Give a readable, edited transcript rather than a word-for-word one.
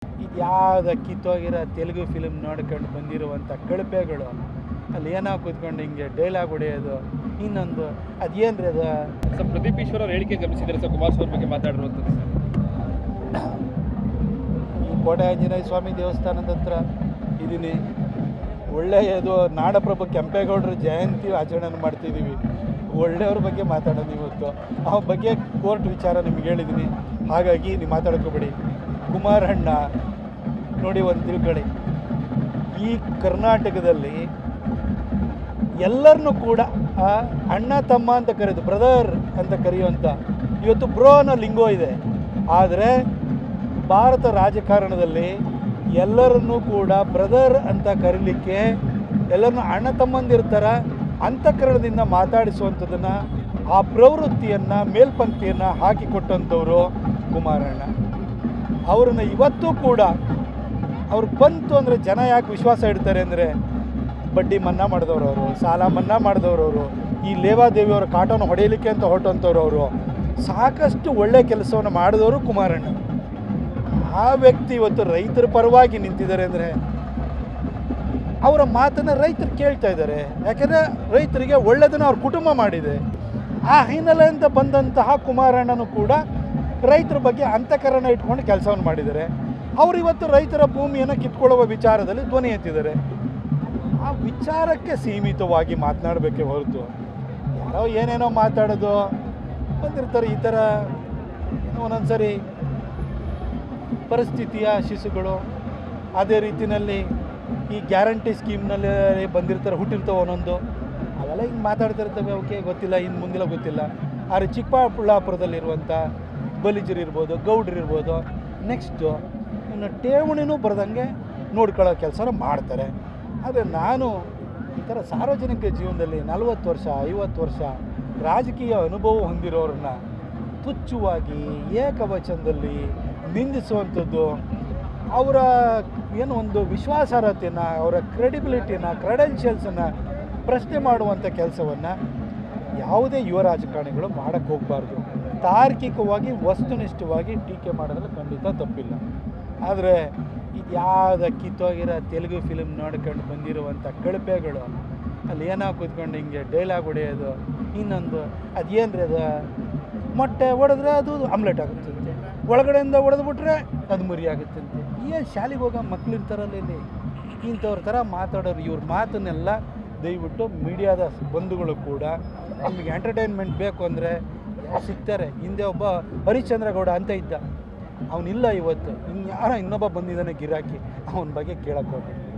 ಇದು ಯಾವ್ದು ಕಿತ್ತೋಗಿರೋ ತೆಲುಗು ಫಿಲ್ಮ್ ನೋಡ್ಕೊಂಡು ಬಂದಿರುವಂಥ ಕಳಪೆಗಳು ಅಲ್ಲಿ ಏನೋ ಕೂತ್ಕೊಂಡು ಹಿಂಗೆ ಡೈಲಾಗ್ ಹೊಡೆಯೋದು ಇನ್ನೊಂದು ಅದೇನ್ರಿ ಅದು. ಸರ್ ಪ್ರದೀಪ್ ಈಶ್ವರ್ ಅವ್ರ ಹೇಳಿಕೆ ಗಮನಿಸಿದರೆ ಸರ್ ಕುಮಾರಸ್ವಾಮಿ ಬಗ್ಗೆ ಮಾತಾಡಿರುವಂಥದ್ದು ಸರ್. ಈ ಕೋಟೆ ಆಂಜನೇಯ ಸ್ವಾಮಿ ದೇವಸ್ಥಾನದ ಹತ್ರ ಇದ್ದೀನಿ. ಒಳ್ಳೆಯದು ನಾಡಪ್ರಭು ಕೆಂಪೇಗೌಡರ ಜಯಂತಿ ಆಚರಣೆ ಮಾಡ್ತಿದ್ದೀವಿ. ಒಳ್ಳೆಯವ್ರ ಬಗ್ಗೆ ಮಾತಾಡೋದು ಇವತ್ತು. ಆ ಬಗ್ಗೆ ಕೋರ್ಟ್ ವಿಚಾರ ನಿಮ್ಗೆ ಹೇಳಿದ್ದೀನಿ, ಹಾಗಾಗಿ ನೀವು ಮಾತಾಡ್ಕೋಬೇಡಿ. ಕುಮಾರಣ್ಣ ನೋಡಿ, ಒಂದು ತಿಳ್ಕೊಳ್ಳಿ, ಈ ಕರ್ನಾಟಕದಲ್ಲಿ ಎಲ್ಲರನ್ನೂ ಕೂಡ ಅಣ್ಣ ತಮ್ಮ ಅಂತ ಕರೆದು ಬ್ರದರ್ ಅಂತ ಕರೆಯುವಂಥ ಇವತ್ತು ಬ್ರೋ ಅನ್ನೋ ಲಿಂಗೋ ಇದೆ. ಆದರೆ ಭಾರತ ರಾಜಕಾರಣದಲ್ಲಿ ಎಲ್ಲರನ್ನೂ ಕೂಡ ಬ್ರದರ್ ಅಂತ ಕರೀಲಿಕ್ಕೆ, ಎಲ್ಲರನ್ನೂ ಅಣ್ಣ ತಮ್ಮಂದಿರ್ತಾರ ಅಂತಃಕರಣದಿಂದ ಮಾತಾಡಿಸುವಂಥದ್ದನ್ನು, ಆ ಪ್ರವೃತ್ತಿಯನ್ನು ಮೇಲ್ಪಂಕ್ತಿಯನ್ನು ಹಾಕಿಕೊಟ್ಟಂಥವರು ಕುಮಾರಣ್ಣ. ಅವ್ರನ್ನ ಇವತ್ತೂ ಕೂಡ ಅವ್ರಿಗೆ ಬಂತು ಅಂದರೆ ಜನ ಯಾಕೆ ವಿಶ್ವಾಸ ಇಡ್ತಾರೆ ಅಂದರೆ, ಬಡ್ಡಿ ಮನ್ನಾ ಮಾಡಿದವ್ರವರು, ಸಾಲ ಮನ್ನಾ ಮಾಡಿದವ್ರವರು, ಈ ಲೇವಾದೇವಿಯವರ ಕಾಟವನ್ನು ಹೊಡೆಯಲಿಕ್ಕೆ ಅಂತ ಹೊರಟಂಥವ್ರು, ಸಾಕಷ್ಟು ಒಳ್ಳೆಯ ಕೆಲಸವನ್ನು ಮಾಡಿದವರು ಕುಮಾರಣ್ಣ. ಆ ವ್ಯಕ್ತಿ ಇವತ್ತು ರೈತರ ಪರವಾಗಿ ನಿಂತಿದ್ದಾರೆ ಅಂದರೆ ಅವರ ಮಾತನ್ನು ರೈತರು ಕೇಳ್ತಾ ಇದ್ದಾರೆ. ಯಾಕೆಂದರೆ ರೈತರಿಗೆ ಒಳ್ಳೆಯದನ್ನು ಅವ್ರ ಕುಟುಂಬ ಮಾಡಿದೆ. ಆ ಹಿನ್ನೆಲೆಯಿಂದ ಬಂದಂತಹ ಕುಮಾರಣ್ಣನು ಕೂಡ ರೈತರ ಬಗ್ಗೆ ಅಂತಃಕರಣ ಇಟ್ಕೊಂಡು ಕೆಲಸವನ್ನು ಮಾಡಿದ್ದಾರೆ. ಅವರು ಇವತ್ತು ರೈತರ ಭೂಮಿಯನ್ನು ಕಿತ್ಕೊಳ್ಳುವ ವಿಚಾರದಲ್ಲಿ ಧ್ವನಿ ಎತ್ತಿದ್ದಾರೆ. ಆ ವಿಚಾರಕ್ಕೆ ಸೀಮಿತವಾಗಿ ಮಾತನಾಡಬೇಕೇ ಹೊರತು ಯಾರೋ ಏನೇನೋ ಮಾತಾಡೋದು ಬಂದಿರ್ತಾರೆ. ಈ ಥರ ಒಂದೊಂದು ಸರಿ ಪರಿಸ್ಥಿತಿಯ ಶಿಶುಗಳು, ಅದೇ ರೀತಿಯಲ್ಲಿ ಈ ಗ್ಯಾರಂಟಿ ಸ್ಕೀಮ್ನಲ್ಲಿ ಬಂದಿರ್ತಾರೆ, ಹುಟ್ಟಿರ್ತವೆ ಒಂದೊಂದು, ಅವೆಲ್ಲ ಹಿಂಗೆ ಮಾತಾಡ್ತಿರ್ತವೆ. ಅವಕ್ಕೆ ಗೊತ್ತಿಲ್ಲ, ಇನ್ನು ಮುಂದಿಲ್ಲ ಗೊತ್ತಿಲ್ಲ. ಆದರೆ ಚಿಕ್ಕಬಳ್ಳಾಪುರದಲ್ಲಿರುವಂಥ ಬಲಿಜರಿರ್ಬೋದು, ಗೌಡ್ರಿರ್ಬೋದು, ನೆಕ್ಸ್ಟು ಇನ್ನು ಠೇವಣಿನೂ ಬರೆದಂಗೆ ನೋಡ್ಕೊಳ್ಳೋ ಕೆಲಸನ ಮಾಡ್ತಾರೆ. ಆದರೆ ನಾನು ಈ ಥರ ಸಾರ್ವಜನಿಕ ಜೀವನದಲ್ಲಿ 40 ವರ್ಷ 50 ವರ್ಷ ರಾಜಕೀಯ ಅನುಭವ ಹೊಂದಿರೋರನ್ನ ತುಚ್ಛವಾಗಿ ಏಕವಚನದಲ್ಲಿ ನಿಂದಿಸುವಂಥದ್ದು, ಅವರ ಏನು ಒಂದು ವಿಶ್ವಾಸಾರ್ಹತೆಯನ್ನು, ಅವರ ಕ್ರೆಡೆನ್ಷಿಯಲ್ಸನ್ನು ಪ್ರಶ್ನೆ ಮಾಡುವಂಥ ಕೆಲಸವನ್ನು ಯಾವುದೇ ಯುವ ರಾಜಕಾರಣಿಗಳು ಮಾಡೋಕ್ಕೆ ಹೋಗಬಾರ್ದು. ತಾರ್ಕಿಕವಾಗಿ ವಸ್ತುನಿಷ್ಠವಾಗಿ ಟೀಕೆ ಮಾಡೋದ್ರಲ್ಲಿ ಖಂಡಿತ ತಪ್ಪಿಲ್ಲ. ಆದರೆ ಇದು ಯಾವ್ದು ಕಿತ್ತೋಗಿರೋ ತೆಲುಗು ಫಿಲ್ಮ್ ನೋಡ್ಕೊಂಡು ಬಂದಿರುವಂಥ ಕಳಪೆಗಳು ಅಲ್ಲಿ ಏನೋ ಕೂತ್ಕೊಂಡು ಹಿಂಗೆ ಡೈಲಾಗ್ ಹೊಡೆಯೋದು ಇನ್ನೊಂದು ಅದೇನ್ರಿ ಅದು. ಮೊಟ್ಟೆ ಹೊಡೆದ್ರೆ ಅದು ಆಮ್ಲೆಟ್ ಆಗುತ್ತಂತೆ, ಒಳಗಡೆಯಿಂದ ಹೊಡೆದ್ಬಿಟ್ರೆ ಅದು ಮುರಿ ಆಗುತ್ತಂತೆ. ಏನು ಶಾಲೆಗೆ ಹೋಗೋ ಮಕ್ಕಳಿರ್ತಾರಲ್ಲ ಇಲ್ಲಿ, ಇಂಥವ್ರ ಥರ ಮಾತಾಡೋರು. ಇವ್ರ ಮಾತನ್ನೆಲ್ಲ ದಯವಿಟ್ಟು ಮೀಡಿಯಾದ ಬಂಧುಗಳು ಕೂಡ ನಮಗೆ ಎಂಟರ್ಟೈನ್ಮೆಂಟ್ ಬೇಕು ಅಂದರೆ ಸಿಗ್ತಾರೆ. ಹಿಂದೆ ಒಬ್ಬ ಹರಿಶ್ಚಂದ್ರಗೌಡ ಅಂತ ಇದ್ದ, ಅವನಿಲ್ಲ ಇವತ್ತು. ಇನ್ಯಾರೋ ಇನ್ನೊಬ್ಬ ಬಂದಿದ್ದಾನೆ ಗಿರಾಕಿ, ಅವನ ಬಗ್ಗೆ ಕೇಳಕ್ಕೆ ಹೋಗ್ಬೇಕು.